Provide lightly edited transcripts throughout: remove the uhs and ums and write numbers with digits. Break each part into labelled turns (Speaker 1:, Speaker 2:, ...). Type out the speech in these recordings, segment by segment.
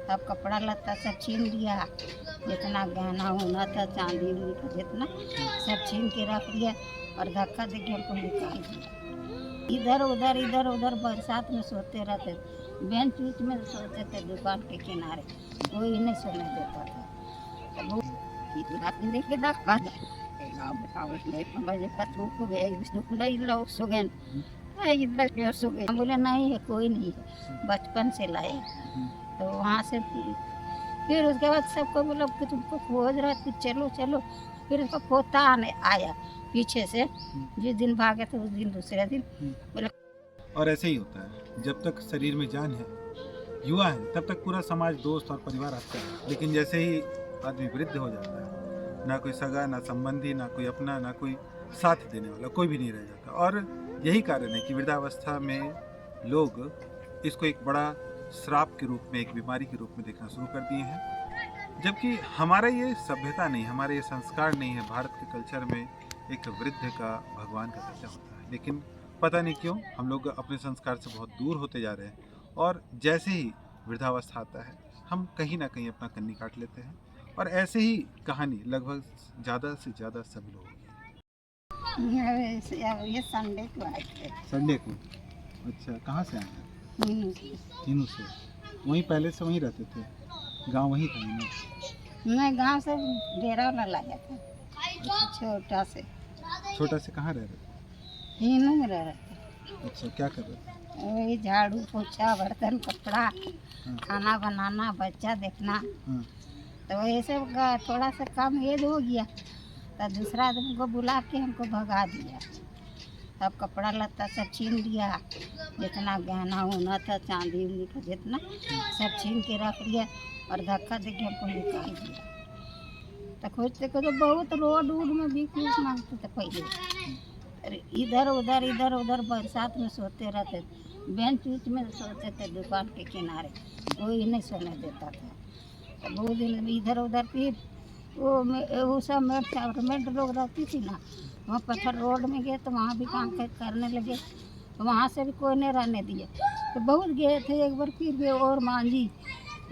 Speaker 1: सब कपड़ा लत्ता सब छीन लिया, जितना गहना होना था चांदी उंदी का जितना सब छीन के रख लिया और धक्का दे के हमको निकाल दिया। इधर उधर बरसात में सोते रहते, बेंच उच में सोते थे दुकान के किनारे, कोई नहीं सोने देता था। तो वो रात में देखे धक्का बोले नहीं है, कोई नहीं है, बचपन से लाए। तो वहाँ से फिर उसके बाद सबको बोला कि तुमको खोज रहा थी, चलो चलो। फिर उसका पोता आने आया पीछे से, जिस दिन भागे थे उस दिन दूसरे दिन बोला।
Speaker 2: और ऐसे ही होता है, जब तक शरीर में जान है, युवा है, तब तक पूरा समाज, दोस्त और परिवार आपका है। लेकिन जैसे ही आदमी वृद्ध हो जाता है, ना कोई सगा, ना संबंधी, ना कोई अपना, ना कोई साथ देने वाला, कोई भी नहीं रह जाता। और यही कारण है कि वृद्धावस्था में लोग इसको एक बड़ा श्राप के रूप में, एक बीमारी के रूप में देखना शुरू कर दिए हैं। जबकि हमारा ये सभ्यता नहीं, हमारा ये संस्कार नहीं है। भारत के कल्चर में एक वृद्ध का भगवान का दर्जा होता है, लेकिन पता नहीं क्यों हम लोग अपने संस्कार से बहुत दूर होते जा रहे हैं। और जैसे ही वृद्धावस्था आता है, हम कहीं ना कहीं अपना कन्नी काट लेते हैं। और ऐसे ही कहानी लगभग ज़्यादा से ज़्यादा सभी लोगों की।
Speaker 1: ये संडे को आए थे।
Speaker 2: संडे को? अच्छा, कहाँ से आए हैं? तीनों से। वहीं पहले से वहीं रहते थे? गांव वहीं था?
Speaker 1: मैं गांव से डेरा वाला लाया था। छोटा से।
Speaker 2: छोटा से कहाँ रह रहे थे?
Speaker 1: तीनों में रह रहे थे।
Speaker 2: अच्छा, क्या कर रहे थे?
Speaker 1: वही झाड़ू पोछा, बर्तन, कपड़ा,
Speaker 2: हाँ।
Speaker 1: खाना बनाना, बच्चा देखना।
Speaker 2: हाँ।
Speaker 1: तो वही सब थोड़ा सा काम ये हो गया, तो दूसरा आदमी को बुला के हमको भगा दिया। सब कपड़ा लत्ता सब छीन लिया, जितना गहना होना था चांदी उंदी का जितना सब छीन के रख लिया और धक्का दे के हमको निकाल दिया। तो खोजते खोजते बहुत रोड वोड में भी भीख मांगते थे पहले। इधर उधर बरसात में सोते रहते, बेंच उच में सोते थे दुकान के किनारे, कोई नहीं सोने देता था। तो बहुत दिन इधर उधर फिर वो सब मेड लोग रहती थी ना, वहाँ पत्थर रोड में गए तो वहाँ भी काम करने लगे, तो वहाँ से भी कोई नहीं रहने दिए। तो बहुत गए थे, एक बार फिर गए और मांझी,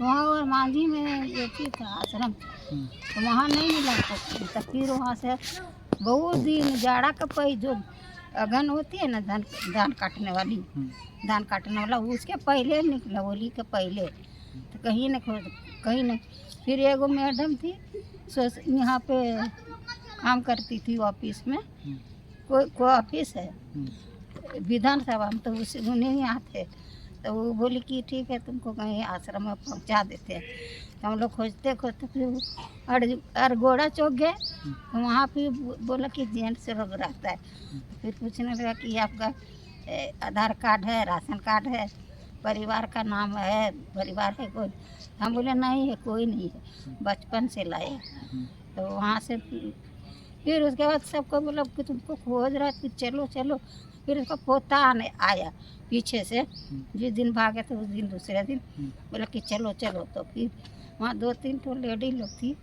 Speaker 1: वहाँ और मांझी में एक था आश्रम, तो वहाँ नहीं मिला। तो फिर वहाँ से बहुत दिन जाड़ा का पई जो अगन होती है ना, धान काटने वाली, धान काटने वाला, उसके पहले निकला, होली के पहले। तो कहीं नहीं। फिर एगो मैडम थी यहाँ पे काम करती थी ऑफिस में, कोई ऑफिस है विधानसभा में, तो उन्हीं यहाँ थे। तो वो बोली कि ठीक है तुमको कहीं आश्रम में पहुँचा देते हैं। तो हम लोग खोजते फिर अरगोड़ा चौक गए, तो वहाँ फिर बोला कि जेंट्स लोग रहता है। तो फिर पूछने लगा कि आपका आधार कार्ड है, राशन कार्ड है, परिवार का नाम है, परिवार है कोई? हम बोले नहीं है, कोई नहीं है, बचपन से लाए। तो वहाँ से फिर उसके बाद सबको बोला कि तुमको खोज रहा थी, चलो चलो। फिर उसका पोता आने आया पीछे से, जिस दिन भागे थे उस दिन दूसरे दिन बोला कि चलो चलो। तो फिर वहाँ 2-3 तो लेडी लोग थी,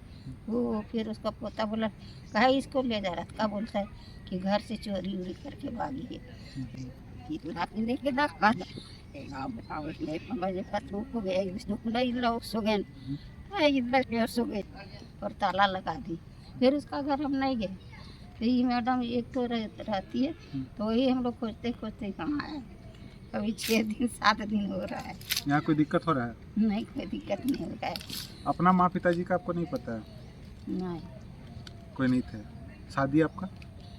Speaker 1: वो फिर उसका पोता बोला कहा इसको ले जा रहा था, बोलता है कि घर से चोरी उरी करके भागी है। फिर रात में देखे धक्का और ताला लगा दी। फिर उसका घर हम नहीं गए। तो ये मैडम एक तो रहती है, तो वही हम लोग खोजते कहाँ है। अभी 6 दिन 7 दिन हो रहा है।
Speaker 2: यहाँ कोई दिक्कत हो रहा है?
Speaker 1: नहीं, कोई दिक्कत नहीं हो रहा है।
Speaker 2: अपना माँ पिताजी का आपको नहीं पता है?
Speaker 1: नहीं,
Speaker 2: कोई नहीं थे। शादी आपका?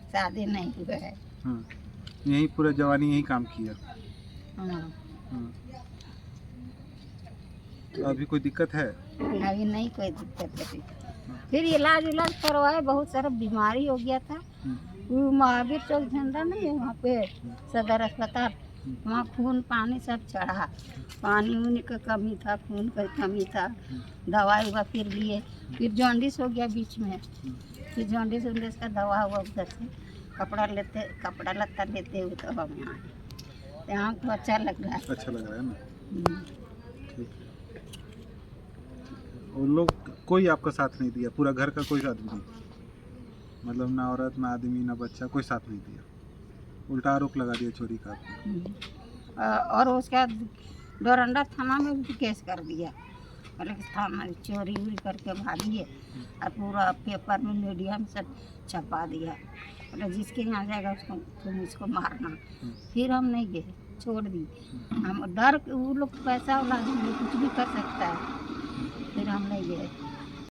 Speaker 1: शादी नहीं हुआ है।
Speaker 2: हाँ, यही पूरा जवानी यही काम किया?
Speaker 1: हाँ।
Speaker 2: तो अभी कोई दिक्कत है?
Speaker 1: अभी नहीं कोई दिक्कत है। फिर इलाज करवाए, बहुत सारा बीमारी हो गया था। वो महावीर चौक झंडा नहीं है वहाँ पे सदर अस्पताल, वहाँ खून पानी सब चढ़ा, पानी उनी का कमी था, खून का कमी था, दवाई हुआ फिर लिए। फिर जॉन्डिस हो गया बीच में, फिर जॉन्डिस उन्डिस का दवा हुआ, उधर से कपड़ा लत्ता लेते हुए तो हम यहाँ को अच्छा लग रहा है।
Speaker 2: अच्छा लग रहा है ना? ठीक है। और लोग कोई आपका साथ नहीं दिया? पूरा घर का कोई साथ नहीं, मतलब ना औरत ना आदमी ना बच्चा, कोई साथ नहीं दिया? उल्टा आरोप लगा दिया चोरी का आपने?
Speaker 1: और उसके बाद डोरंडा थाना में भी केस कर दिया। बोले कि थाना चोरी उरी करके भागिए और पूरा पेपर में मीडिया में सब छपा दिया। बोले जिसके यहाँ जाएगा उसको तुम उसको मारना। फिर हम नहीं गए, छोड़ दी। हम डर के वो लोग पैसा वाला आदमी कुछ भी कर सकता है, फिर हम नहीं गए।